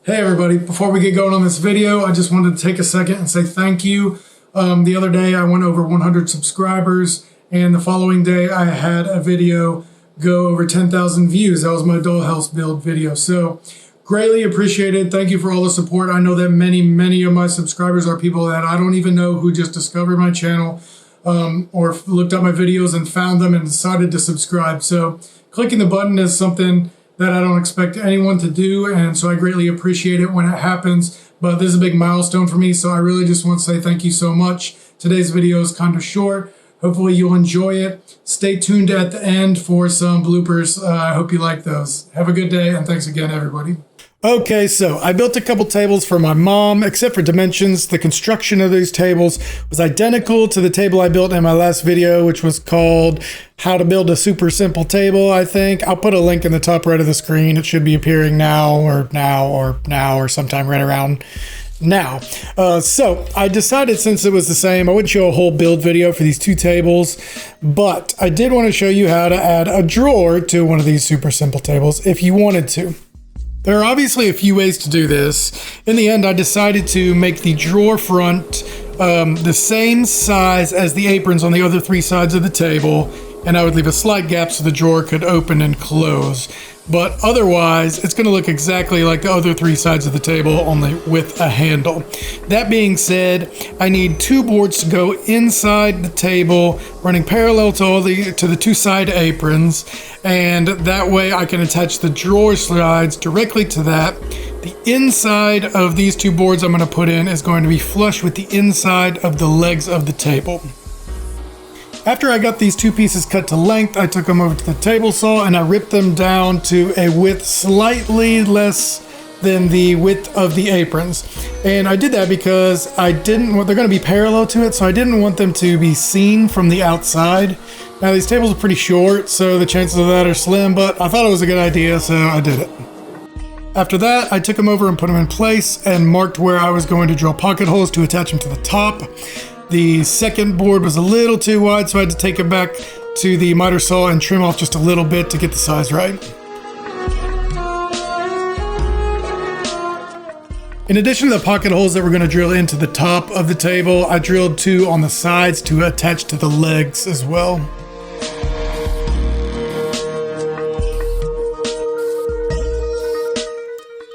Hey everybody, before we get going on this video, I just wanted to take a second and say thank you. The other day I went over 100 subscribers, and the following day I had a video go over 10,000 views. That was my dollhouse build video. So greatly appreciated. Thank you for all the support. I know that many of my subscribers are people that I don't even know who just discovered my channel or looked up my videos and found them and decided to subscribe. So clicking the button is something that I don't expect anyone to do, and so I greatly appreciate it when it happens. But this is a big milestone for me, so I really just want to say thank you so much. Today's video is kind of short. Hopefully you'll enjoy it. Stay tuned at the end for some bloopers. I hope you like those. Have a good day, and thanks again, everybody. Okay, so I built a couple tables for my mom, except for dimensions. The construction of these tables was identical to the table I built in my last video, which was called How to Build a Super Simple Table, I think. I'll put a link in the top right of the screen. It should be appearing now or sometime right around now. So I decided, since it was the same, I wouldn't show a whole build video for these two tables, but I did want to show you how to add a drawer to one of these super simple tables if you wanted to. There are obviously a few ways to do this. In the end, I decided to make the drawer front the same size as the aprons on the other three sides of the table, and I would leave a slight gap so the drawer could open and close. But otherwise, it's going to look exactly like the other three sides of the table, only with a handle. That being said, I need two boards to go inside the table, running parallel to the two side aprons, and that way I can attach the drawer slides directly to that. The inside of these two boards I'm going to put in is going to be flush with the inside of the legs of the table. After I got these two pieces cut to length, I took them over to the table saw and I ripped them down to a width slightly less than the width of the aprons. And I did that because they're going to be parallel to it, so I didn't want them to be seen from the outside. Now these tables are pretty short, so the chances of that are slim, but I thought it was a good idea, so I did it. After that, I took them over and put them in place and marked where I was going to drill pocket holes to attach them to the top. The second board was a little too wide, so I had to take it back to the miter saw and trim off just a little bit to get the size right. In addition to the pocket holes that we're going to drill into the top of the table, I drilled two on the sides to attach to the legs as well.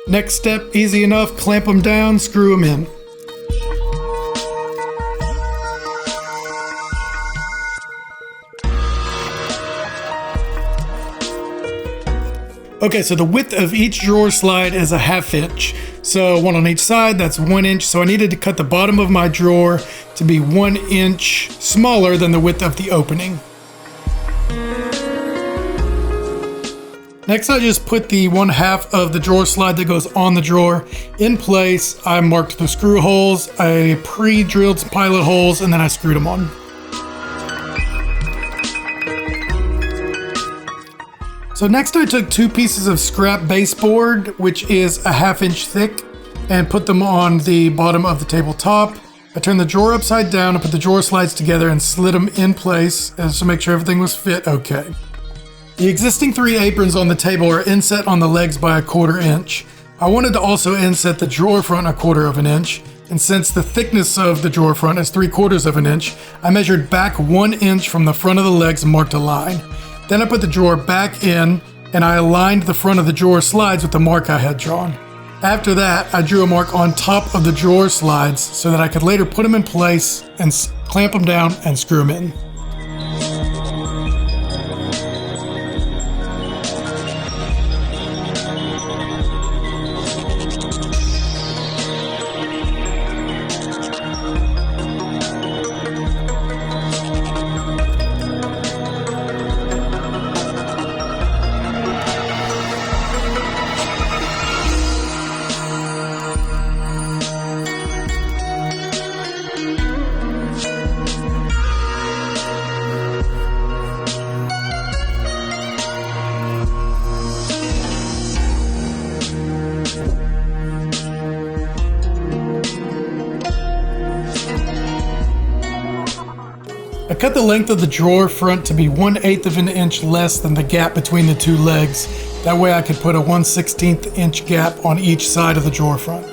Next step, easy enough, clamp them down, screw them in. Okay, so the width of each drawer slide is a 1/2 inch. So one on each side, that's 1 inch. So I needed to cut the bottom of my drawer to be 1 inch smaller than the width of the opening. Next, I just put the 1/2 of the drawer slide that goes on the drawer in place. I marked the screw holes, I pre-drilled some pilot holes, and then I screwed them on. So next I took two pieces of scrap baseboard, which is a 1/2 inch thick, and put them on the bottom of the tabletop. I turned the drawer upside down and put the drawer slides together and slid them in place to make sure everything was fit okay. The existing three aprons on the table are inset on the legs by a 1/4 inch. I wanted to also inset the drawer front a 1/4 inch, and since the thickness of the drawer front is 3/4 inch, I measured back 1 inch from the front of the legs and marked a line. Then I put the drawer back in and I aligned the front of the drawer slides with the mark I had drawn. After that, I drew a mark on top of the drawer slides so that I could later put them in place and clamp them down and screw them in. cut the length of the drawer front to be 1/8 of an inch less than the gap between the two legs. That way I could put a 1/16 inch gap on each side of the drawer front.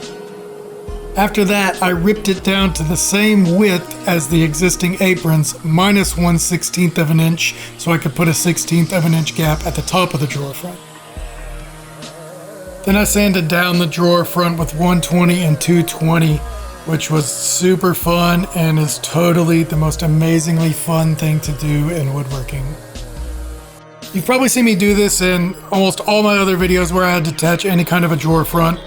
After that, I ripped it down to the same width as the existing aprons, minus 1/16 of an inch, so I could put a 1/16 of an inch gap at the top of the drawer front. Then I sanded down the drawer front with 120 and 220, which was super fun and is totally the most amazingly fun thing to do in woodworking. You've probably seen me do this in almost all my other videos where I had to attach any kind of a drawer front.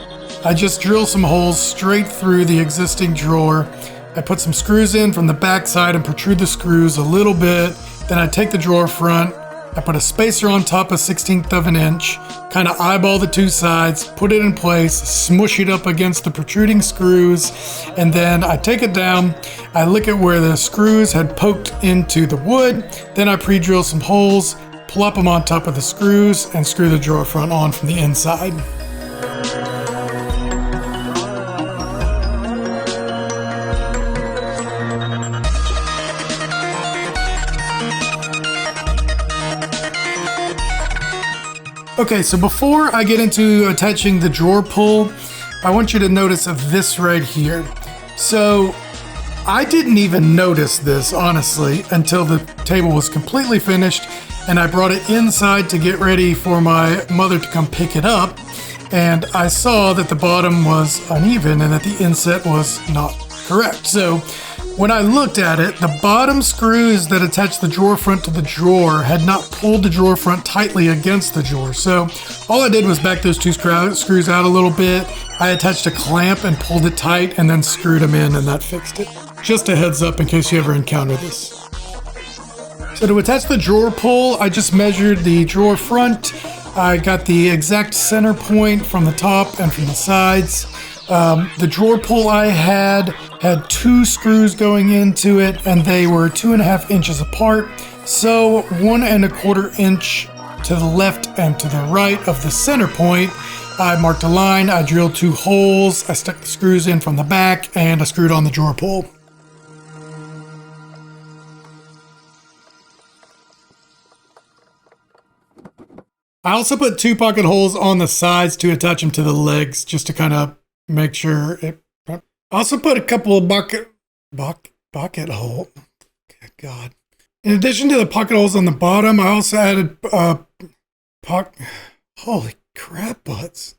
I just drill some holes straight through the existing drawer. I put some screws in from the back side and protrude the screws a little bit. Then I take the drawer front, I put a spacer on top, 1/16 of an inch, kind of eyeball the two sides, put it in place, smush it up against the protruding screws, and then I take it down, I look at where the screws had poked into the wood, then I pre-drill some holes, plop them on top of the screws, and screw the drawer front on from the inside. Okay, so before I get into attaching the drawer pull, I want you to notice this right here. So I didn't even notice this, honestly, until the table was completely finished and I brought it inside to get ready for my mother to come pick it up. And I saw that the bottom was uneven and that the inset was not correct. So when I looked at it, the bottom screws that attach the drawer front to the drawer had not pulled the drawer front tightly against the drawer. So all I did was back those two screws out a little bit. I attached a clamp and pulled it tight and then screwed them in, and that fixed it. Just a heads up in case you ever encounter this. So to attach the drawer pull, I just measured the drawer front. I got the exact center point from the top and from the sides. The drawer pull I had two screws going into it, and they were 2.5 inches apart. So 1.25 inch to the left and to the right of the center point. I marked a line, I drilled 2 holes, I stuck the screws in from the back, and I screwed on the drawer pull. I also put 2 pocket holes on the sides to attach them to the legs, just to kind of make sure it. I also put a couple of pocket hole. God. In addition to the pocket holes on the bottom, I also added holy crap butts.